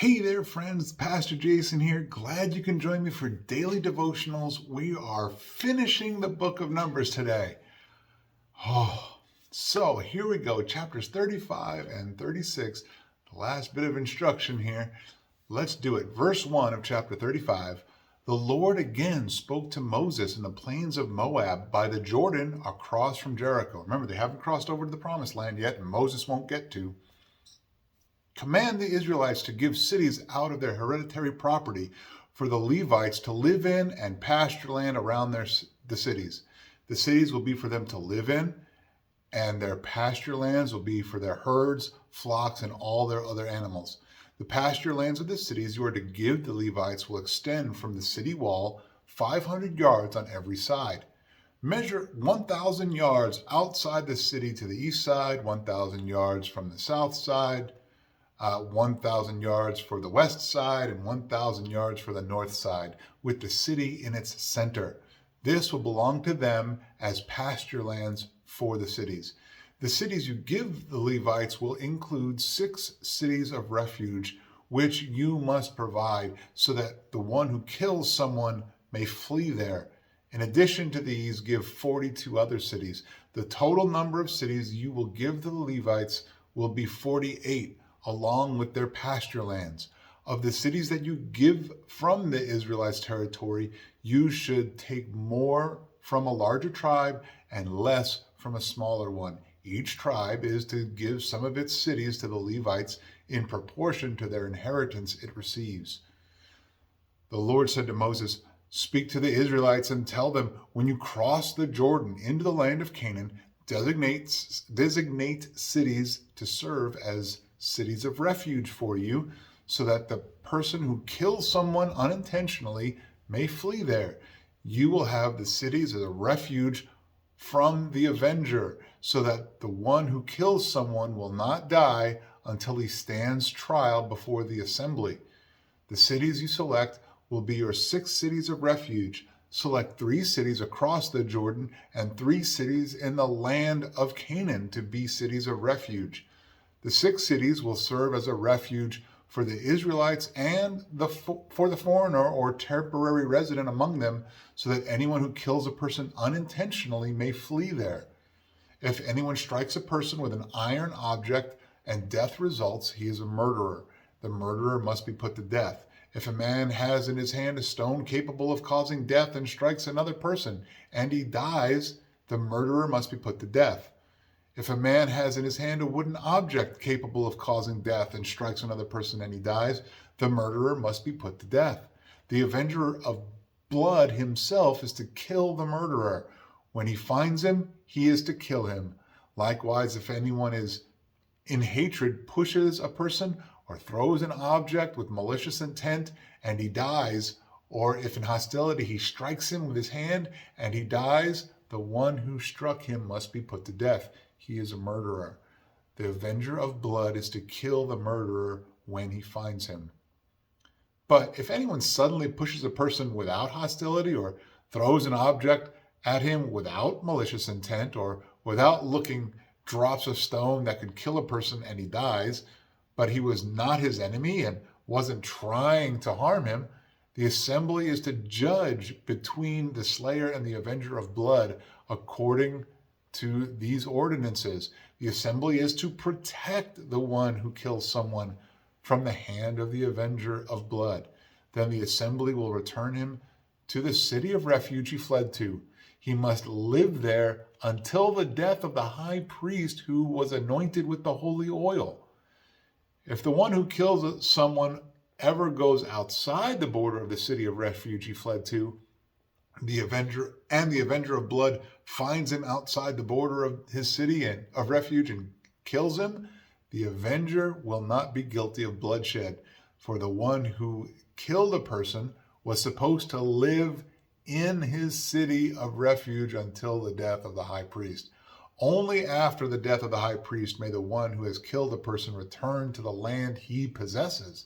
Hey there, friends. Pastor Jason here. Glad you can join me for daily devotionals. We are finishing the book of Numbers today. So here we go. Chapters 35 and 36. The last bit of instruction here. Let's do it. Verse 1 of chapter 35. The Lord again spoke to Moses in the plains of Moab by the Jordan across from Jericho. Remember, they haven't crossed over to the promised land yet, and Moses won't get to. Command the Israelites to give cities out of their hereditary property for the Levites to live in and pasture land around the cities. The cities will be for them to live in, and their pasture lands will be for their herds, flocks, and all their other animals. The pasture lands of the cities you are to give the Levites will extend from the city wall 500 yards on every side. Measure 1,000 yards outside the city to the east side, 1,000 yards from the south side, 1,000 yards for the west side, and 1,000 yards for the north side, with the city in its center. This will belong to them as pasture lands for the cities. The cities you give the Levites will include 6 cities of refuge, which you must provide so that the one who kills someone may flee there. In addition to these, give 42 other cities. The total number of cities you will give the Levites will be 48, along with their pasture lands. Of the cities that you give from the Israelites' territory, you should take more from a larger tribe and less from a smaller one. Each tribe is to give some of its cities to the Levites in proportion to their inheritance it receives. The Lord said to Moses, "Speak to the Israelites and tell them, when you cross the Jordan into the land of Canaan, designate cities to serve as cities of refuge for you, so that the person who kills someone unintentionally may flee there. You will have the cities as a refuge from the avenger, so that the one who kills someone will not die until he stands trial before the assembly. The cities you select will be your 6 cities of refuge. Select 3 cities across the Jordan and 3 cities in the land of Canaan to be cities of refuge. The 6 cities will serve as a refuge for the Israelites and for the foreigner or temporary resident among them, so that anyone who kills a person unintentionally may flee there. If anyone strikes a person with an iron object and death results, he is a murderer. The murderer must be put to death. If a man has in his hand a stone capable of causing death and strikes another person and he dies, the murderer must be put to death. If a man has in his hand a wooden object capable of causing death and strikes another person and he dies, the murderer must be put to death. The avenger of blood himself is to kill the murderer. When he finds him, he is to kill him. Likewise, if anyone is in hatred pushes a person or throws an object with malicious intent and he dies, or if in hostility he strikes him with his hand and he dies, the one who struck him must be put to death. He is a murderer. The avenger of blood is to kill the murderer when he finds him. But if anyone suddenly pushes a person without hostility or throws an object at him without malicious intent or without looking, drops a stone that could kill a person and he dies, but he was not his enemy and wasn't trying to harm him, the assembly is to judge between the slayer and the avenger of blood according to these ordinances. The assembly is to protect the one who kills someone from the hand of the avenger of blood. Then the assembly will return him to the city of refuge he fled to. He must live there until the death of the high priest who was anointed with the holy oil. If the one who kills someone ever goes outside the border of the city of refuge he fled to, the avenger of blood finds him outside the border of his city and of refuge and kills him, the avenger will not be guilty of bloodshed, for the one who killed a person was supposed to live in his city of refuge until the death of the high priest. Only after the death of the high priest may the one who has killed a person return to the land he possesses.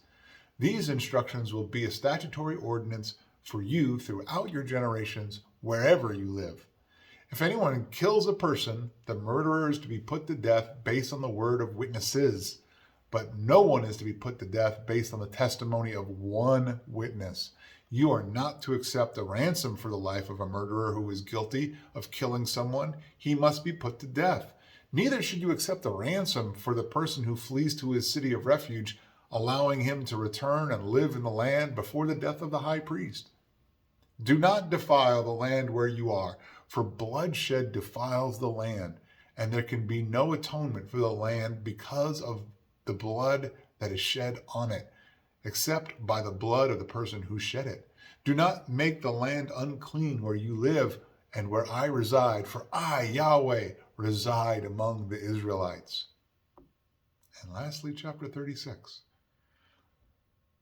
These instructions will be a statutory ordinance for you throughout your generations, wherever you live. If anyone kills a person, the murderer is to be put to death based on the word of witnesses. but no one is to be put to death based on the testimony of one witness. You are not to accept a ransom for the life of a murderer who is guilty of killing someone. He must be put to death. Neither should you accept a ransom for the person who flees to his city of refuge, allowing him to return and live in the land before the death of the high priest. Do not defile the land where you are, for bloodshed defiles the land, and there can be no atonement for the land because of the blood that is shed on it, except by the blood of the person who shed it. Do not make the land unclean where you live and where I reside, for I, Yahweh, reside among the Israelites. And lastly, chapter 36.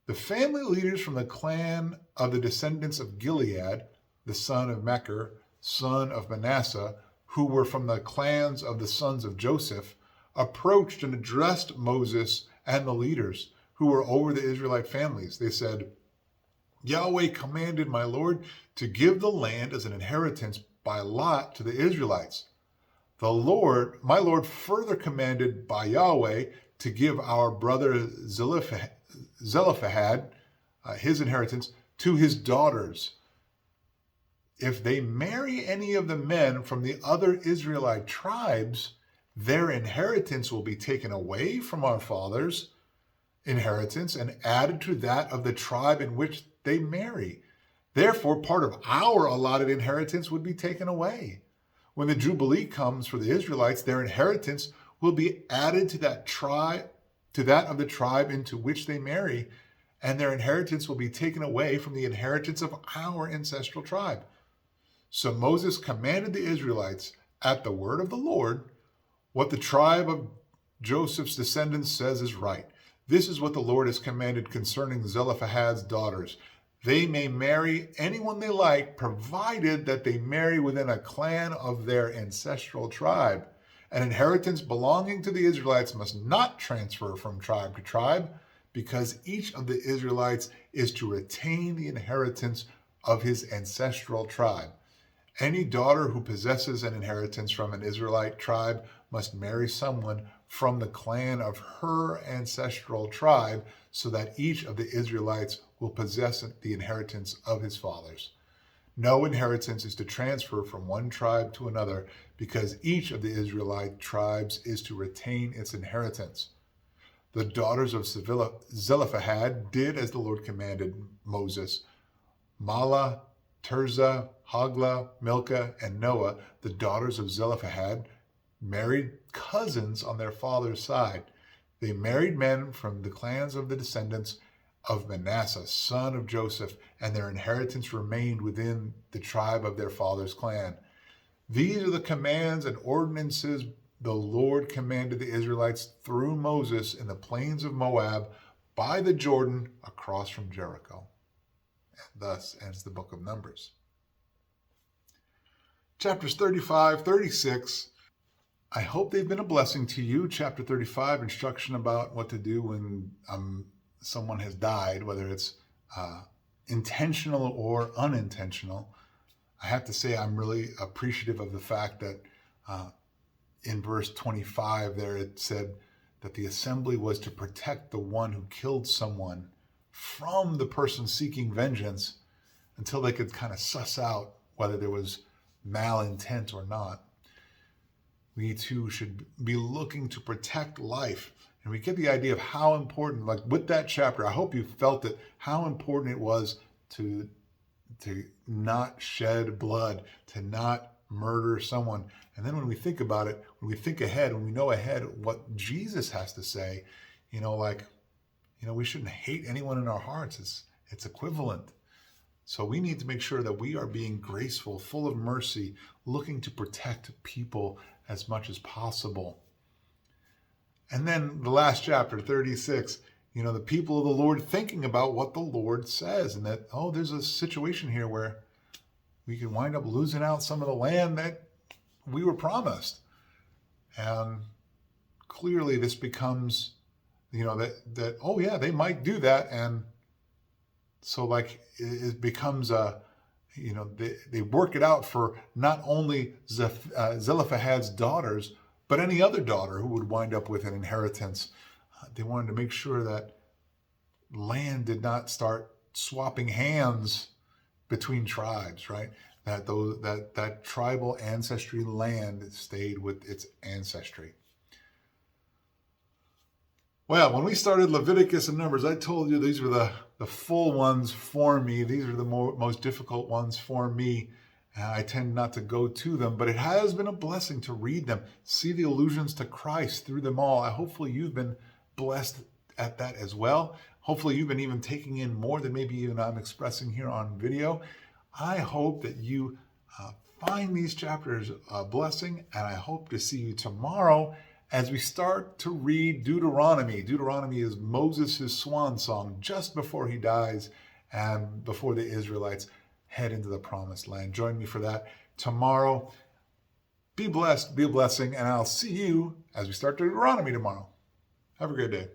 The family leaders from the clan of the descendants of Gilead, the son of Machir, son of Manasseh, who were from the clans of the sons of Joseph, approached and addressed Moses and the leaders who were over the Israelite families. They said, Yahweh commanded my Lord to give the land as an inheritance by lot to the Israelites. My Lord further commanded by Yahweh to give our brother Zelophehad his inheritance to his daughters. If they marry any of the men from the other Israelite tribes, their inheritance will be taken away from our fathers' inheritance and added to that of the tribe in which they marry. Therefore, part of our allotted inheritance would be taken away. When the Jubilee comes for the Israelites, their inheritance will be added to that of the tribe into which they marry, and their inheritance will be taken away from the inheritance of our ancestral tribe. So Moses commanded the Israelites at the word of the Lord, what the tribe of Joseph's descendants says is right. This is what the Lord has commanded concerning Zelophehad's daughters. They may marry anyone they like, provided that they marry within a clan of their ancestral tribe. An inheritance belonging to the Israelites must not transfer from tribe to tribe, because each of the Israelites is to retain the inheritance of his ancestral tribe. Any daughter who possesses an inheritance from an Israelite tribe must marry someone from the clan of her ancestral tribe, so that each of the Israelites will possess the inheritance of his fathers. No inheritance is to transfer from one tribe to another, because each of the Israelite tribes is to retain its inheritance. The daughters of Zelophehad did as the Lord commanded Moses. Mahlah, Tirzah, Hoglah, Milcah, and Noah, the daughters of Zelophehad, married cousins on their father's side. They married men from the clans of the descendants of Manasseh, son of Joseph, and their inheritance remained within the tribe of their father's clan. These are the commands and ordinances the Lord commanded the Israelites through Moses in the plains of Moab by the Jordan across from Jericho. And thus ends the book of Numbers. Chapters 35, 36. I hope they've been a blessing to you. Chapter 35, instruction about what to do when someone has died, whether it's intentional or unintentional. I have to say I'm really appreciative of the fact that in verse 25 there it said that the assembly was to protect the one who killed someone from the person seeking vengeance until they could kind of suss out whether there was malintent or not. We too should be looking to protect life. And we get the idea of how important, like with that chapter, I hope you felt it, how important it was to not shed blood, to not murder someone. And then when we think about it, when we think ahead, when we know ahead what Jesus has to say, we shouldn't hate anyone in our hearts. It's equivalent. So we need to make sure that we are being graceful, full of mercy, looking to protect people as much as possible. And then the last chapter, 36, the people of the Lord thinking about what the Lord says, and that, there's a situation here where we could wind up losing out some of the land that we were promised. And clearly this becomes, they might do that. And so it becomes they work it out for not only Zelophehad's daughters, but any other daughter who would wind up with an inheritance. They wanted to make sure that land did not start swapping hands between tribes, right? That tribal ancestry land stayed with its ancestry. Well, when we started Leviticus and Numbers, I told you these were the full ones for me. These are the most difficult ones for me. I tend not to go to them, but it has been a blessing to read them, see the allusions to Christ through them all. Hopefully you've been blessed at that as well. Hopefully you've been even taking in more than maybe even I'm expressing here on video. I hope that you find these chapters a blessing, and I hope to see you tomorrow as we start to read Deuteronomy. Deuteronomy is Moses' swan song just before he dies and before the Israelites head into the promised land. Join me for that tomorrow. Be blessed, be a blessing, and I'll see you as we start Deuteronomy tomorrow. Have a great day.